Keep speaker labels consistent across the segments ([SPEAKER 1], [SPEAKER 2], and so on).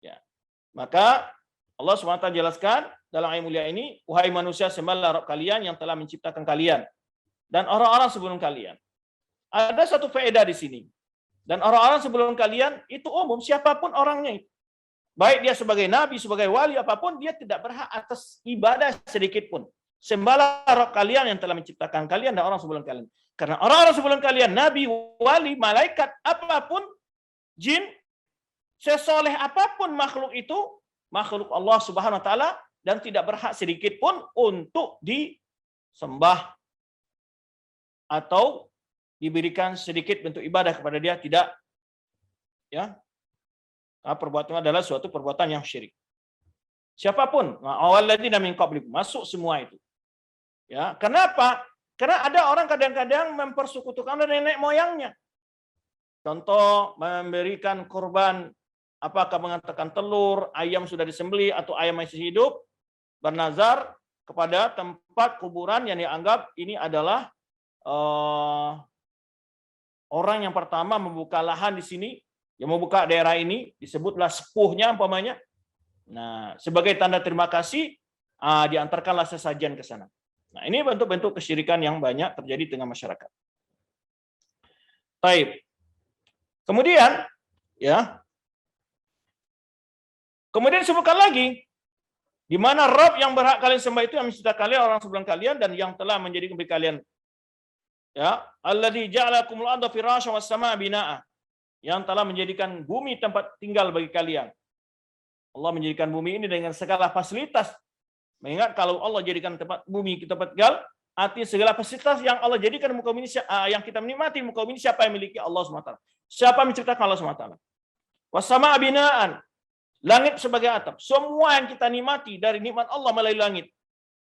[SPEAKER 1] Ya. Maka Allah SWT jelaskan dalam ayat mulia ini, wahai manusia, sembahlah Rabb kalian yang telah menciptakan kalian dan orang-orang sebelum kalian. Ada satu faedah di sini. Dan orang-orang sebelum kalian itu umum, siapapun orangnya itu. Baik dia sebagai nabi, sebagai wali, apapun, dia tidak berhak atas ibadah sedikit pun. Sembahlah Rabb kalian yang telah menciptakan kalian dan orang sebelum kalian. Karena orang-orang sebelum kalian, nabi, wali, malaikat, apapun, jin, sesoleh apapun makhluk itu, makhluk Allah Subhanahu wa taala, dan tidak berhak sedikit pun untuk disembah atau diberikan sedikit bentuk ibadah kepada dia, tidak. Ya. Perbuatan adalah suatu perbuatan yang syirik. Siapapun, awalladzina min qablikum, masuk semua itu. Ya, kenapa? Karena ada orang kadang-kadang mempersekutukan nenek moyangnya. Contoh, memberikan korban, apakah mengatakan telur, ayam sudah disembelih atau ayam masih hidup, bernazar kepada tempat kuburan yang dianggap ini adalah orang yang pertama membuka lahan di sini, yang membuka daerah ini, disebutlah sepuhnya umpamanya. Nah, sebagai tanda terima kasih, diantarkanlah sesajen ke sana. Nah, ini bentuk-bentuk kesyirikan yang banyak terjadi di tengah masyarakat. Baik. Kemudian, ya. Kemudian disebutkan lagi, di mana Rabb yang berhak kalian sembah itu yang menciptakan kalian, orang sebelum kalian, dan yang telah menjadikan bagi kalian, ya, alladzi ja'alakumul arda firasyan was samaa binaa, yang telah menjadikan bumi tempat tinggal bagi kalian. Allah menjadikan bumi ini dengan segala fasilitas. Mengingat kalau Allah jadikan tempat bumi kita tempat tinggal, artinya segala fasilitas yang Allah jadikan di muka bumi, yang kita menikmati di muka bumi, siapa yang memiliki? Allah SWT. Siapa yang menciptakan? Allah SWT. Was samaa binaan, langit sebagai atap. Semua yang kita nikmati dari nikmat Allah melalui langit.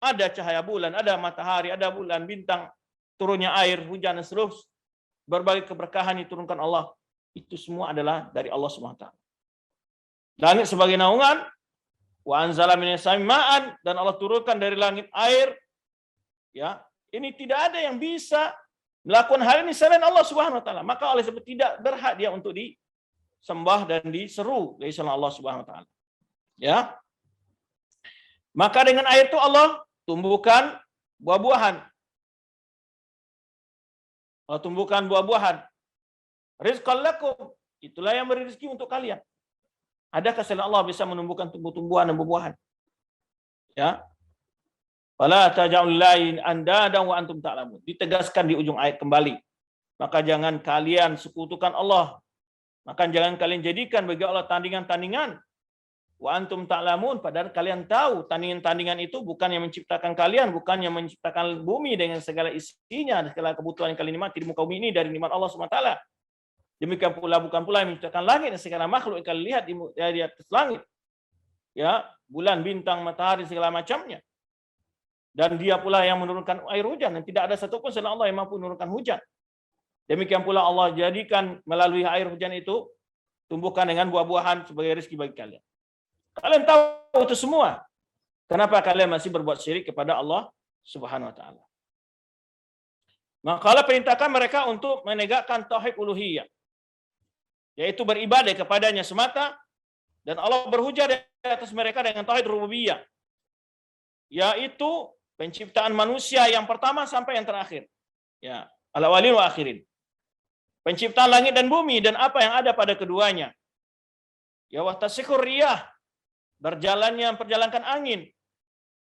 [SPEAKER 1] Ada cahaya bulan, ada matahari, ada bulan, bintang, turunnya air, hujan, dan seterusnya. Berbagai keberkahan diturunkan Allah. Itu semua adalah dari Allah SWT. Langit sebagai naungan, wa anzala minas samai ma'an, dan Allah turunkan dari langit air. Ya, ini tidak ada yang bisa melakukan hal ini selain Allah Subhanahu wa taala. Maka oleh sebab tidak berhak dia untuk disembah dan diseru dari selain Allah Subhanahu wa taala. Ya. Maka dengan air itu Allah tumbuhkan buah-buahan. Allah tumbuhkan buah-buahan. Rizqan lakum, itulah yang beri rezeki untuk kalian. Adakah selain Allah bisa menumbuhkan tumbuh-tumbuhan dan buah-buahan? Ya. Fala taj'alul lain andadan wa antum ta'lamun. Ditegaskan di ujung ayat kembali. Maka jangan kalian sekutukan Allah. Maka jangan kalian jadikan bagi Allah tandingan-tandingan. Wa antum ta'lamun, padahal kalian tahu tandingan-tandingan itu bukan yang menciptakan kalian, bukan yang menciptakan bumi dengan segala isinya, segala kebutuhan yang kalian nikmati di muka bumi ini dari nikmat Allah SWT. Demikian pula bukan pula yang menciptakan langit dan segala makhluk yang kalian lihat di atas langit. Ya, bulan, bintang, matahari, segala macamnya. Dan dia pula yang menurunkan air hujan, dan tidak ada satupun selain Allah yang mampu menurunkan hujan. Demikian pula Allah jadikan melalui air hujan itu tumbuhkan dengan buah-buahan sebagai rezeki bagi kalian. Kalian tahu itu semua. Kenapa kalian masih berbuat syirik kepada Allah Subhanahu wa taala? Maka Allah perintahkan mereka untuk menegakkan tauhid uluhiyah, yaitu beribadah kepadanya semata, dan Allah berhujah di atas mereka dengan tauhid rububiyah, yaitu penciptaan manusia yang pertama sampai yang terakhir. Ya, al-awwalin wa akhirin. Penciptaan langit dan bumi dan apa yang ada pada keduanya. Ya, wa tasyikur riyah, berjalannya perjalankan angin.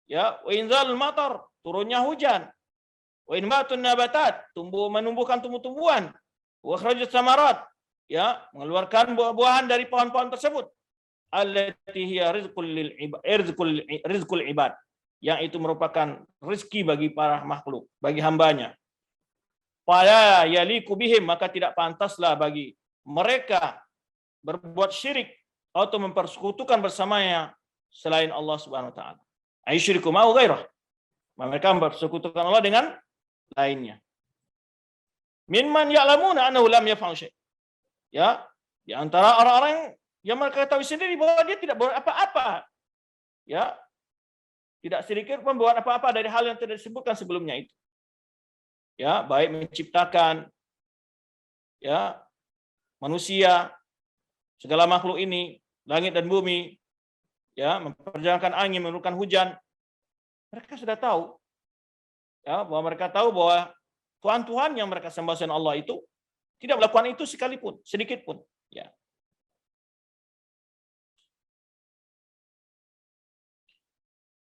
[SPEAKER 1] Ya, wa inzalul matar, turunnya hujan. Wa inbatun nabatat, menumbuhkan tumbuh-tumbuhan. Wa ikhrajus samarat, ya, mengeluarkan buah-buahan dari pohon-pohon tersebut. Allati hiya rizqul ibad, yang itu merupakan rezeki bagi para makhluk, bagi hambanya. Fala yaliku bihim, maka tidak pantaslah bagi mereka berbuat syirik atau mempersekutukan bersamanya selain Allah Subhanahu wa taala. Ayyusyriku ma'u ghairah. Mereka mempersekutukan Allah dengan lainnya. Mimman ya'lamuna annahu lam yaf'al syai'. Ya, di antara orang-orang yang mereka tahu sendiri bahwa dia tidak buat apa-apa. Ya. Tidak sedikit pun buat apa-apa dari hal yang tidak disebutkan sebelumnya itu. Ya, baik menciptakan ya manusia, segala makhluk ini, langit dan bumi, ya, memperjalankan angin, menurunkan hujan. Mereka sudah tahu, ya, bahwa mereka tahu bahwa Tuhan-Tuhan yang mereka sembah selain Allah itu tidak melakukan itu sekalipun, sedikit pun. Ya.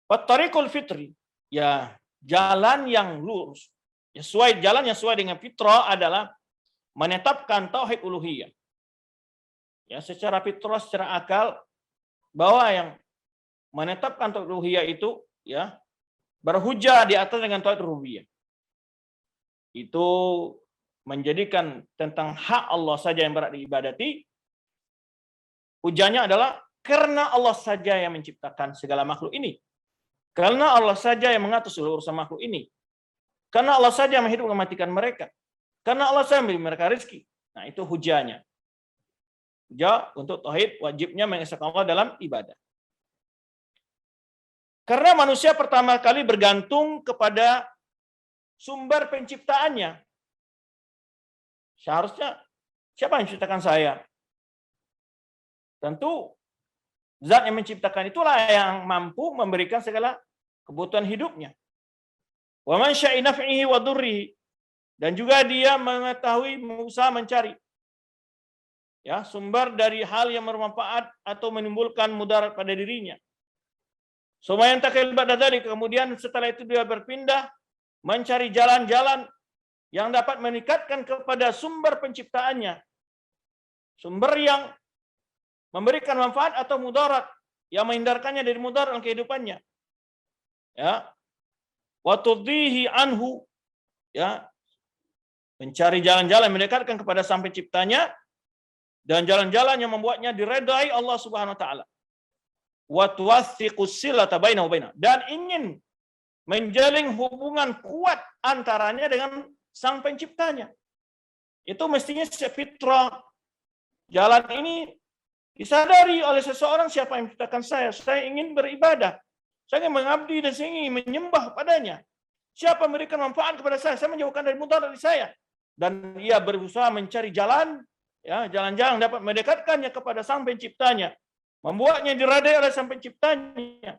[SPEAKER 1] Wattariqul fitri, ya, jalan yang lurus, jalan yang sesuai dengan fitrah adalah menetapkan tauhid uluhiyah. Ya, secara fitrah, secara akal, bahwa yang menetapkan tauhid uluhiyah itu, ya, berhujjah di atas dengan tauhid rububiyah. Itu menjadikan tentang hak Allah saja yang berhak diibadati. Hujahnya adalah karena Allah saja yang menciptakan segala makhluk ini. Karena Allah saja yang mengatur seluruh urusan makhluk ini. Karena Allah saja yang menghidupkan mematikan mereka. Karena Allah saja yang memberi mereka rezeki. Nah, itu hujahnya. Hujah untuk tauhid wajibnya mengesahkan Allah dalam ibadah. Karena manusia pertama kali bergantung kepada sumber penciptaannya. Seharusnya siapa yang menciptakan saya? Tentu zat yang menciptakan itulah yang mampu memberikan segala kebutuhan hidupnya. Wa man sya'i naf'ihi wa dhurrihi, dan juga dia mengetahui, berusaha mencari, ya, sumber dari hal yang bermanfaat atau menimbulkan mudarat pada dirinya. Sumayan takil ba'da dzalik, kemudian setelah itu dia berpindah mencari jalan-jalan yang dapat meningkatkan kepada sumber penciptaannya. Sumber yang memberikan manfaat atau mudarat, yang menghindarkannya dari mudarat dalam kehidupannya. Ya. Wa tudhihi anhu, ya, mencari jalan-jalan mendekatkan kepada sang penciptanya, dan jalan-jalan yang membuatnya diredai Allah Subhanahu wa taala. Wa tuwathiqus silata bainahu wa bainah, dan ingin menjalin hubungan kuat antaranya dengan sang penciptanya. Itu mestinya fitrah. Jalan ini disadari oleh seseorang, siapa yang menciptakan saya. Saya ingin beribadah. Saya ingin mengabdi dan saya ingin menyembah padanya. Siapa memberikan manfaat kepada saya menjauhkan dari mudarat dari saya. Dan ia berusaha mencari jalan, ya, jalan-jalan dapat mendekatkannya kepada sang penciptanya. Membuatnya diradai oleh sang penciptanya.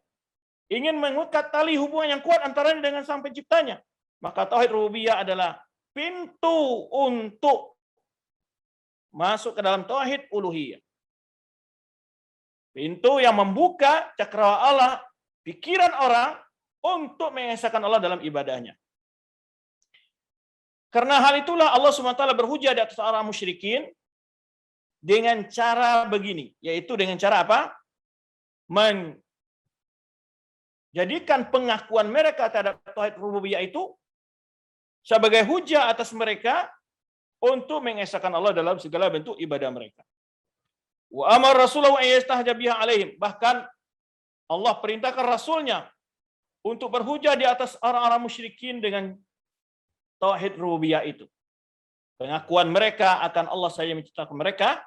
[SPEAKER 1] Ingin mengikat tali hubungan yang kuat antaranya dengan sang penciptanya. Maka tauhid rububiyah adalah pintu untuk masuk ke dalam tauhid uluhiyah. Pintu yang membuka cakrawala Allah, pikiran orang untuk mengesahkan Allah dalam ibadahnya. Karena hal itulah Allah SWT berhujah di atas orang musyrikin dengan cara begini, yaitu dengan cara apa? Menjadikan pengakuan mereka terhadap tauhid rububiyah itu sebagai hujah atas mereka untuk mengesahkan Allah dalam segala bentuk ibadah mereka. Wa amar Rasulullah an yastahja biha alaihim, bahkan Allah perintahkan Rasulnya untuk berhujah di atas orang-orang musyrikin dengan tauhid rububiyah itu. Pengakuan mereka akan Allah saja menciptakan mereka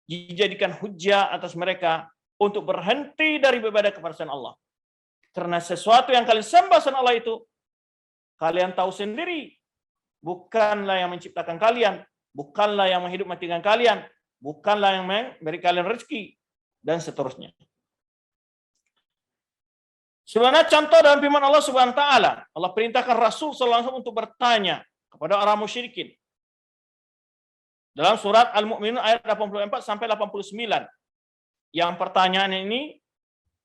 [SPEAKER 1] dijadikan hujah atas mereka untuk berhenti dari beribadah kepada selain Allah. Karena sesuatu yang kalian sembah selain Allah itu, kalian tahu sendiri, bukanlah yang menciptakan kalian, bukanlah yang menghidup matikan kalian, bukanlah yang memberi kalian rezeki, dan seterusnya. Sebenarnya contoh dalam firman Allah Subhanahu wa taala, Allah perintahkan Rasul sallallahu alaihi wasallam untuk bertanya kepada orang musyrikin. Dalam surat Al-Mu'minun ayat 84 sampai 89. Yang pertanyaan ini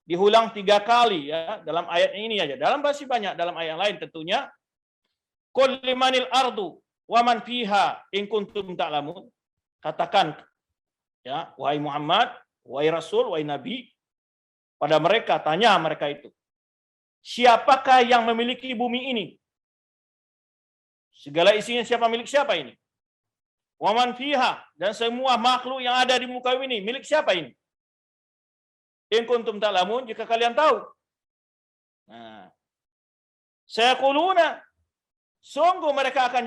[SPEAKER 1] diulang 3 kali, ya, dalam ayat ini aja. Dalam masih banyak dalam ayat yang lain tentunya. Qul limanil ardu wa man fiha in kuntum ta'lamun. Katakan, ya, wahai Muhammad, wahai Rasul, wahai Nabi, pada mereka, tanya mereka itu, siapakah yang memiliki bumi ini? Segala isinya siapa, milik siapa ini? Wa man fiha, dan semua makhluk yang ada di muka bumi ini, milik siapa ini? In kuntum ta'lamun, jika kalian tahu. Nah, sayaquluna, sungguh mereka akan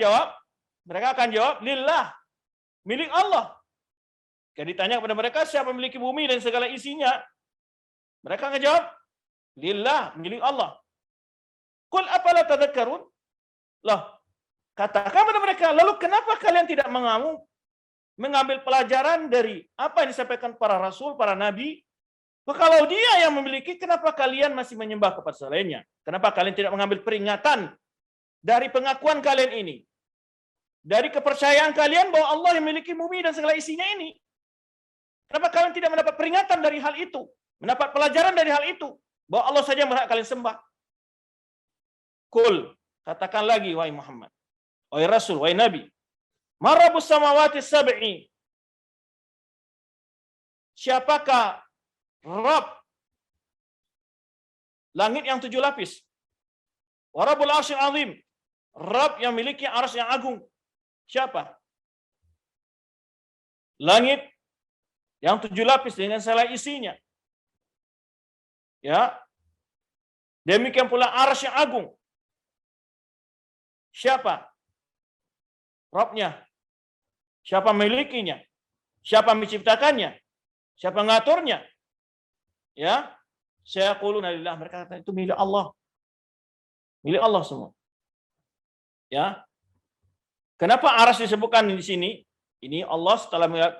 [SPEAKER 1] jawab, lillah, milik Allah. Jika ditanya kepada mereka siapa memiliki bumi dan segala isinya, mereka ngejawab, lillah, milik Allah. Qul afala tadhakkarun? Loh, katakan kepada mereka, lalu kenapa kalian tidak mengamuk? mengambil pelajaran dari apa yang disampaikan para rasul, para nabi. Kalau dia yang memiliki, kenapa kalian masih menyembah kepada selainnya? Kenapa kalian tidak mengambil peringatan dari pengakuan kalian ini? Dari kepercayaan kalian bahwa Allah yang memiliki bumi dan segala isinya ini. Kenapa kalian tidak mendapat peringatan dari hal itu? Mendapat pelajaran dari hal itu? Bahwa Allah saja yang berhak kalian sembah. Kul, katakan lagi, wahai Muhammad, wahai Rasul, wahai Nabi. Marabus samawati sab'i. Siapakah Rabb langit yang 7 lapis? Warabul arsyil azim. Rabb yang memiliki arsy yang agung. Siapa? Langit yang 7 lapis dengan segala isinya. Ya. Demikian pula arsy yang agung. Siapa? Rabbnya. Siapa memilikinya? Siapa menciptakannya? Siapa ngaturnya? Ya, saya quluna lillah, mereka kata itu milik Allah. Milik Allah semua. Ya. Kenapa arsy disebutkan di sini? Ini Allah setelah melihat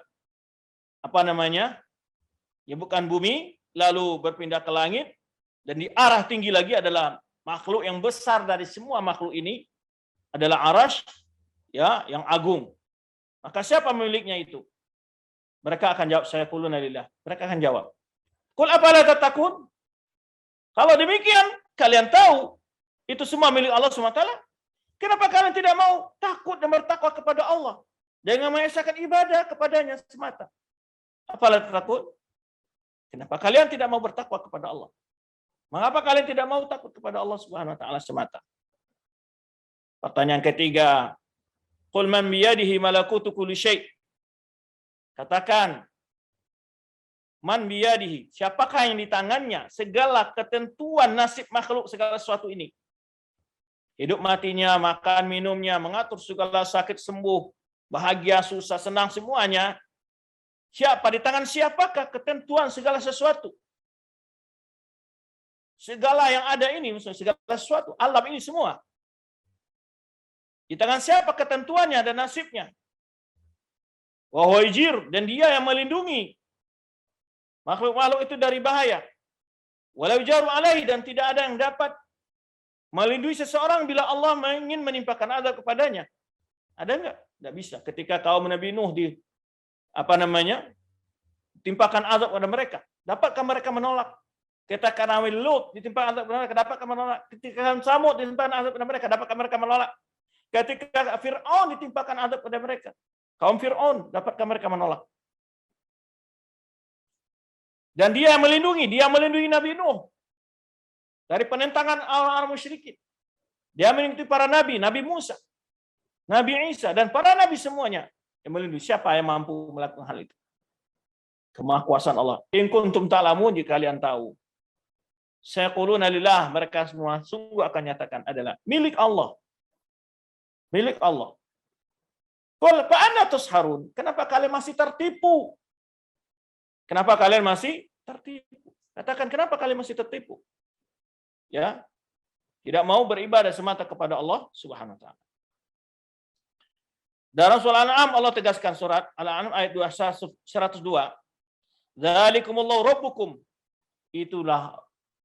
[SPEAKER 1] ya bukan bumi, lalu berpindah ke langit, dan di arah tinggi lagi adalah makhluk yang besar dari semua makhluk ini adalah arsy, ya, yang agung. Maka siapa miliknya itu? Mereka akan jawab, saya quluna lillah. Mereka akan jawab, qul afala tattaqun? Kalau demikian, kalian tahu itu semua milik Allah SWT, kenapa kalian tidak mau takut dan bertakwa kepada Allah dengan mengesahkan ibadah kepadanya semata? Afala tattaqun? Kenapa kalian tidak mau bertakwa kepada Allah? Mengapa kalian tidak mau takut kepada Allah Subhanahu wa taala semata? Pertanyaan ketiga, qul man biyadihi malakutu kulli syai'. Katakan, man biyadihi, siapakah yang di tangannya segala ketentuan nasib makhluk segala sesuatu ini? Hidup matinya, makan minumnya, mengatur segala sakit sembuh, bahagia, susah, senang, semuanya. Siapa? Di tangan siapakah ketentuan segala sesuatu? Segala yang ada ini, maksudnya segala sesuatu, alam ini semua. Di tangan siapa ketentuannya dan nasibnya? Wa huwa yajir, dan dia yang melindungi makhluk-makhluk itu dari bahaya. Walau jaru alaihi, dan tidak ada yang dapat melindungi seseorang bila Allah ingin menimpakan azab kepadanya. Ada enggak? Enggak bisa. Ketika kaum Nabi Nuh timpakan azab kepada mereka, dapatkah mereka menolak? Ketika Nabi Lut ditimpakan azab kepada mereka, dapatkah menolak? Ketika Samud ditimpakan azab kepada mereka, dapatkah mereka menolak? Ketika Fir'aun ditimpakan azab kepada mereka, kaum Fir'aun, dapatkah mereka menolak? Dan dia melindungi Nabi Nuh dari penentangan orang-orang musyrikin. Dia melindungi para nabi, Nabi Musa, Nabi Isa, dan para nabi semuanya yang melindungi. Siapa yang mampu melakukan hal itu? Kemahakuasaan Allah. In kuntum ta'lamun, jika kalian tahu. Sayaquluna lillah, mereka semua sungguh akan nyatakan adalah milik Allah. Milik Allah. Qul fa anna tusharun? Kenapa kalian masih tertipu? Kenapa kalian masih tertipu? Katakan, kenapa kalian masih tertipu? Ya. Tidak mau beribadah semata kepada Allah Subhanahu wa taala. Dalam surah Al-An'am Allah tegaskan, surat Al-An'am ayat 102. Dzalikumullahu rabbukum. Itulah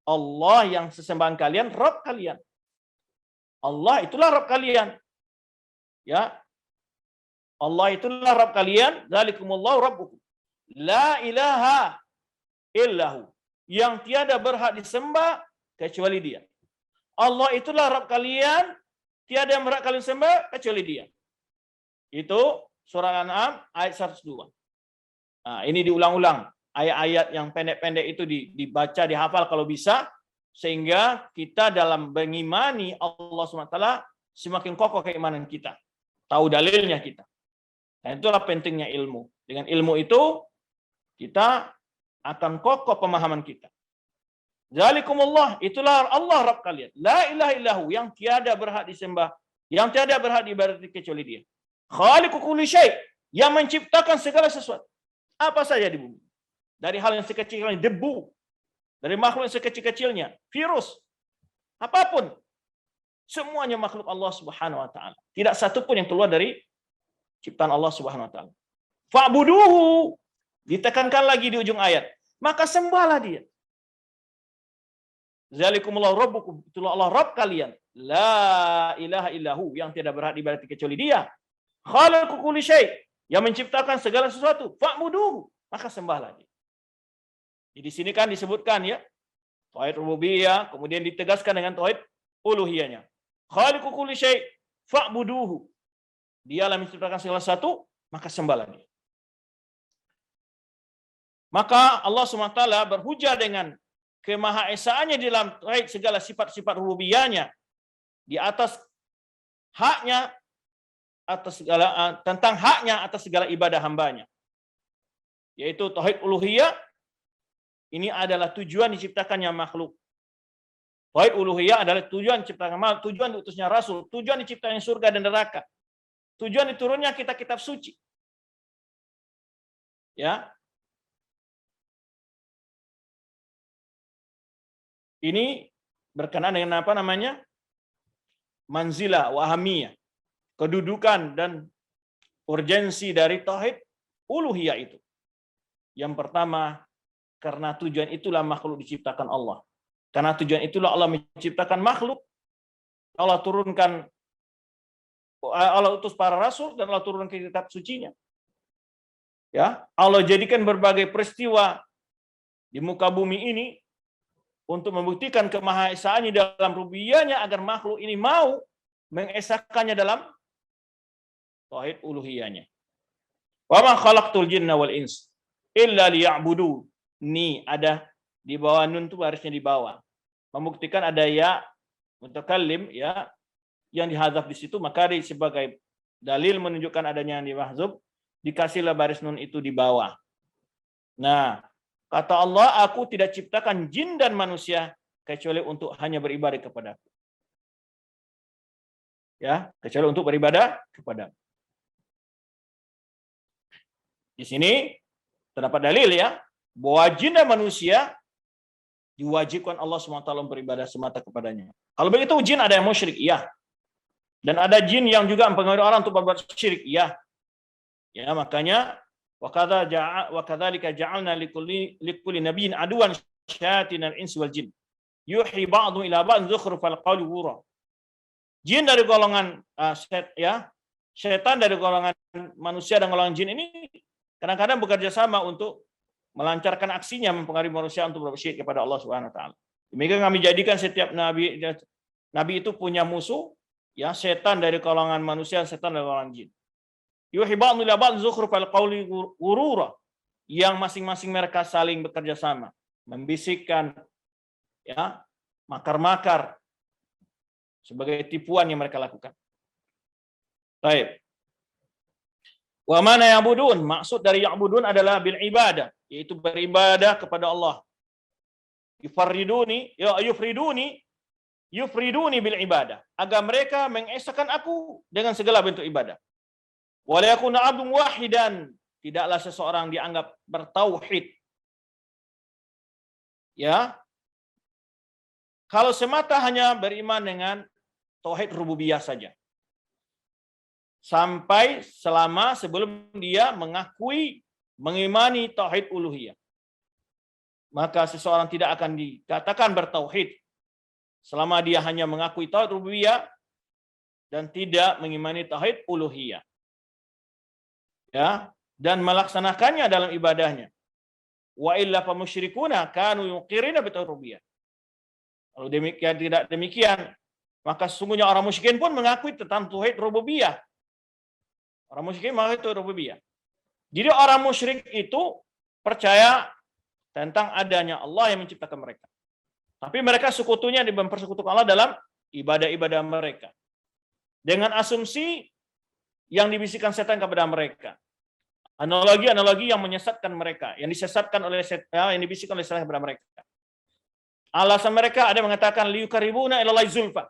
[SPEAKER 1] Allah yang sesembahan kalian, Rabb kalian. Allah itulah Rabb kalian. Ya. Allah itulah Rabb kalian, dzalikumullahu rabbukum. La ilaha illahu. Yang tiada berhak disembah kecuali Dia. Allah itulah Rabb kalian, tiada yang berhak kalian sembah kecuali Dia. Itu surah Al-An'am ayat 102. Nah, ini diulang-ulang. Ayat-ayat yang pendek-pendek itu dibaca, dihafal kalau bisa, sehingga kita dalam mengimani Allah SWT semakin kokoh keimanan kita. Tahu dalilnya kita. Dan itulah pentingnya ilmu. Dengan ilmu itu, kita akan kokoh pemahaman kita. Dzalikumullah, itulah Allah Rabb kalian. La ilaha illahu, yang tiada berhak disembah, yang tiada berhak diibadati kecuali Dia. Khaliqu kulli syai', yang menciptakan segala sesuatu. Apa saja di bumi. Dari hal yang sekecil-kecilnya, debu. Dari makhluk yang sekecil-kecilnya, virus. Apapun. Semuanya makhluk Allah Subhanahu wa taala. Tidak satu pun yang keluar dari ciptaan Allah Subhanahu wa taala. Fa'buduhu. Ditekankan lagi di ujung ayat. Maka sembahlah dia. Zalikumullahu rabbukum. Itulah Allah Rabb kalian. La ilaha illahu. Yang tidak berhak diibadati kecuali dia. Khaliqu kulli syai'. Yang menciptakan segala sesuatu. Fa'buduhu. Maka sembahlah dia. Jadi di sini kan disebutkan ya. Tauhid rububiyah. Kemudian ditegaskan dengan tauhid uluhiyahnya. Khaliqu kulli syai' fa'buduhu. Dialah menciptakan segala sesuatu. Maka sembahlah dia. Maka Allah SWT berhujah dengan kemahaesaannya di dalam terkait segala sifat-sifat rububiyahnya di atas haknya atas segala tentang haknya atas segala ibadah hambanya, yaitu tauhid uluhiyah. Ini adalah tujuan diciptakannya makhluk. Tauhid uluhiyah adalah tujuan diciptakan makhluk, tujuan diutusnya rasul, tujuan diciptakannya surga dan neraka, tujuan diturunnya kitab-kitab suci. Ya. Ini berkenaan dengan apa namanya? Manzilah wa ahamiyah. Kedudukan dan urgensi dari tauhid uluhiyah itu. Yang pertama, karena tujuan itulah makhluk diciptakan Allah. Karena tujuan itulah Allah menciptakan makhluk. Allah turunkan, Allah utus para rasul dan Allah turunkan kitab sucinya. Ya, Allah jadikan berbagai peristiwa di muka bumi ini untuk membuktikan kemahaesaannya dalam rububiyahnya agar makhluk ini mau mengesahkannya dalam tauhid uluhiyahnya. Wa ma khalaqtul jinna wal ins illa liya'budun. Ni ada di bawah nun itu harusnya di bawah. Membuktikan ada ya mutakallim ya yang dihadzaf di situ, maka sebagai dalil menunjukkan adanya yang dimahdzuf dikasihlah baris nun itu di bawah. Nah, kata Allah, aku tidak ciptakan jin dan manusia kecuali untuk hanya beribadah kepadaku. Ya, kecuali untuk beribadah kepadaku. Di sini terdapat dalil ya bahwa jin dan manusia diwajibkan Allah SWT beribadah semata kepadanya. Kalau begitu jin ada yang musyrik, iya. Dan ada jin yang juga mempengaruhi orang untuk berbuat syirik, iya. Ya, makanya wa kadzalika ja'alna likulli nabiyyin aduwan syayatinal insi wal jin yuhi ba'dhu ila ba'd zukhrufal qawli ghurura. Jin dari golongan setan dari golongan manusia dan golongan jin ini kadang-kadang bekerja sama untuk melancarkan aksinya mempengaruhi manusia untuk berbuat syirik kepada Allah Subhanahu wa taala. Demikian kami jadikan setiap nabi itu punya musuh, ya, setan dari golongan manusia, setan dari golongan jin. Yuhi ba'dhu ila ba'd zukhrufal qawli ghurura, yang masing-masing mereka saling bekerja sama, membisikkan ya makar-makar sebagai tipuan yang mereka lakukan. Baik. Wa mana ya'budun? Maksud dari ya'budun adalah bil ibadah, yaitu beribadah kepada Allah. Yufriduni bil ibadah, agar mereka mengesahkan aku dengan segala bentuk ibadah. Wa la yakuna 'abdun wahidan, tidaklah seseorang dianggap bertauhid. Ya. Kalau semata hanya beriman dengan tauhid rububiyah saja. Sampai selama sebelum dia mengimani tauhid uluhiyah. Maka seseorang tidak akan dikatakan bertauhid selama dia hanya mengakui tauhid rububiyah dan tidak mengimani tauhid uluhiyah. Ya, dan melaksanakannya dalam ibadahnya. Wa illa fa musyrikuna kanu yuqirina bi tauhid rububiyah. Kalau demikian tidak demikian, maka sesungguhnya orang musyrikin pun mengakui tentang tauhid rububiyah. Orang musyrikin mengakui tauhid rububiyah. Jadi orang musyrik itu percaya tentang adanya Allah yang menciptakan mereka. Tapi mereka sekutunya mempersekutukan Allah dalam ibadah-ibadah mereka. Dengan asumsi yang dibisikkan setan kepada mereka. Analogi-analogi yang menyesatkan mereka, yang disesatkan oleh setan, yang dibisikkan oleh setan kepada mereka. Alasan mereka ada mengatakan liyukaribuna ilallahi zulfa,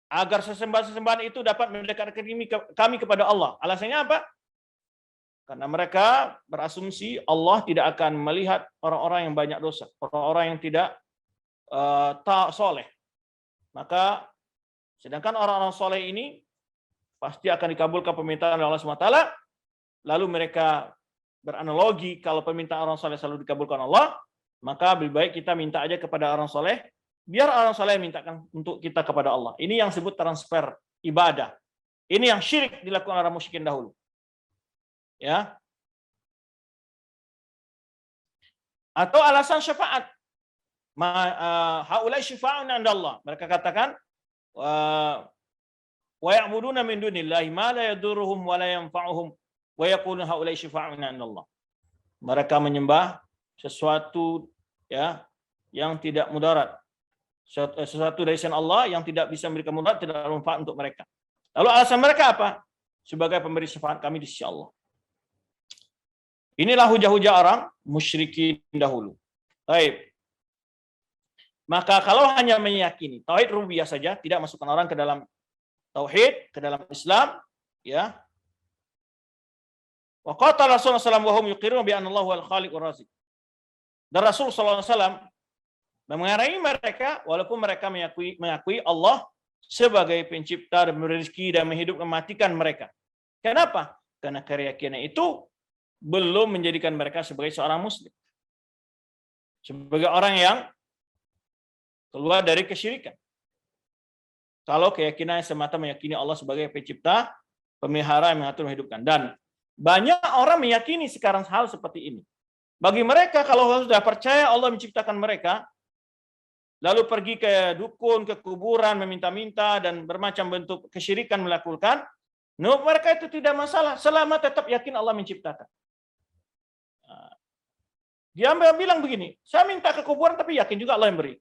[SPEAKER 1] agar sesembahan-sesembahan itu dapat mendekatkan kami kepada Allah. Alasannya apa? Karena mereka berasumsi Allah tidak akan melihat orang-orang yang banyak dosa, orang-orang yang tidak soleh. Maka sedangkan orang-orang soleh ini pasti akan dikabulkan permintaan Allah SWT. Lalu mereka beranalogi kalau permintaan orang soleh selalu dikabulkan Allah, maka lebih baik kita minta aja kepada orang soleh, biar orang soleh mintakan untuk kita kepada Allah. Ini yang disebut transfer ibadah. Ini yang syirik dilakukan orang musyrikin dahulu. Ya. Atau alasan syafaat. Haulai syafa'un 'inda Allah. Mereka katakan wa ya'buduna min dunillahi ma la yadurruhum wa la yanfa'uhum wa yaquluna haulai syafa'un 'inda Allah. Mereka menyembah sesuatu ya yang tidak mudarat. Sesuatu dari selain Allah yang tidak bisa memberikan mudarat, tidak bermanfaat untuk mereka. Lalu alasan mereka apa? Sebagai pemberi syafaat kami di sisi Allah. Inilah hujah-hujah orang musyrikin dahulu. Baik. Maka kalau hanya meyakini tauhid rububiyah saja, tidak masukkan orang ke dalam tauhid, ke dalam Islam, ya. Wa qala Rasulullah sallallahu alaihi wasallam wa hum yuqirruna bi anna Allahu al-khaliq war-raziq. Dan Rasul sallallahu alaihi wasallam mengarai mereka walaupun mereka mengakui Allah sebagai pencipta dan memberi rezeki dan menghidupkan mematikan mereka. Kenapa? Karena keyakinan itu belum menjadikan mereka sebagai seorang muslim. Sebagai orang yang keluar dari kesyirikan. Kalau keyakinan semata meyakini Allah sebagai pencipta, pemelihara yang mengatur menghidupkan. Dan banyak orang meyakini sekarang hal seperti ini. Bagi mereka kalau sudah percaya Allah menciptakan mereka, lalu pergi ke dukun, ke kuburan, meminta-minta dan bermacam bentuk kesyirikan melakukan, mereka itu tidak masalah selama tetap yakin Allah menciptakan. Dia bilang begini, saya minta ke kuburan tapi yakin juga Allah yang beri.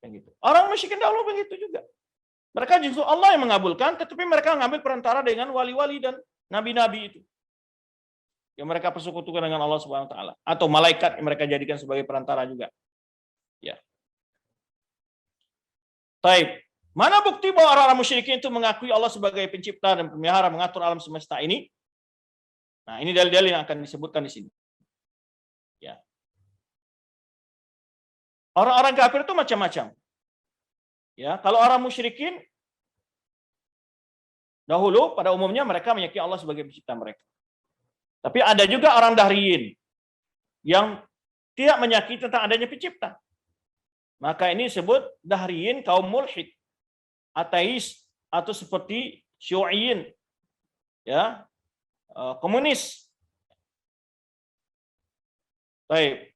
[SPEAKER 1] Begitu. Orang musyrikin dahulu begitu juga. Mereka justru Allah yang mengabulkan, tetapi mereka mengambil perantara dengan wali-wali dan nabi-nabi itu. Yang mereka persekutukan dengan Allah Subhanahu wa taala atau malaikat yang mereka jadikan sebagai perantara juga. Ya. Baik. Mana bukti bahwa orang-orang musyrikin itu mengakui Allah sebagai pencipta dan pemelihara mengatur alam semesta ini? Nah, ini dalil-dalil yang akan disebutkan di sini. Ya. Orang-orang kafir itu macam-macam. Ya, kalau orang musyrikin dahulu pada umumnya mereka meyakini Allah sebagai pencipta mereka. Tapi ada juga orang dahriyin yang tidak meyakini tentang adanya pencipta. Maka ini disebut dahriyin kaum mulhid, ateis atau seperti Syu'iyyin, ya, komunis. Baik.